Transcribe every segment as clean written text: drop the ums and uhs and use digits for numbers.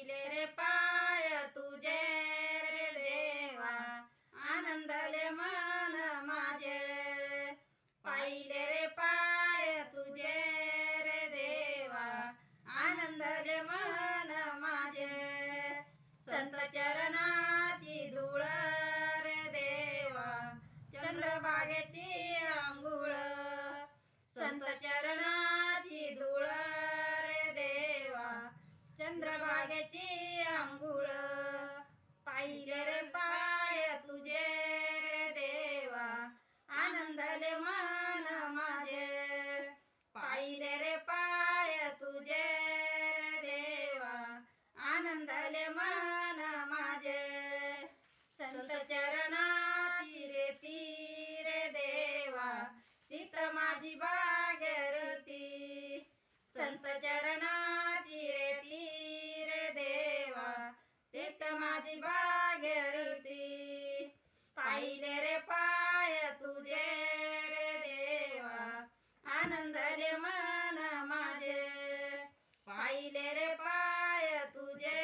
पाहिले रे पाय तुझे रे देवा, आनंदले मन माझे. पाहिले रे पाय तुझे रे देवा, आनंदले मन माझे. संत चरणाची धूळ रे देवा, चंद्रभागेची अंघोळ. संत चरणाची धूळ रे देवा, चंद्रभागेची अंघोळ. पाहिले रे पाय तुझे रे देवा, आनंदले मन माझे. पाहिले रे पाय तुझे रे देवा, आनंदले मन माझे. संत चरणाची रेती रे देवा, तिथ माझी भागीरथी. संत चरणाची रेती रे देवा, तिथ माझी भागीरथी. पाहिले रे पाय तुझे रे देवा, आनंदले मन माझे. पाहिले रे पाय तुझे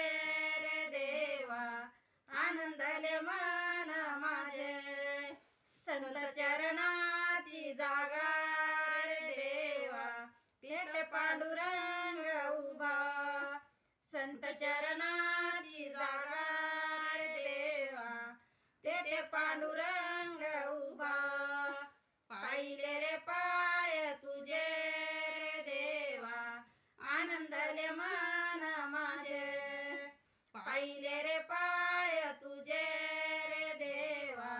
रे देवा, आनंदले मन माझे. संत चरणाची जागा रे देवा, तेथे पांडुरंग उभा. संत चरणाची जागा रे देवा, तेथे पांडुरंग उभा. पाहिले रे पाय तुझे रे देवा, आनंदले मन माझे. पाहिले रे पाय तुझे रे देवा,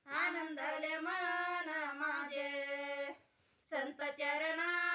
आनंदले मन माझे. संत चरणा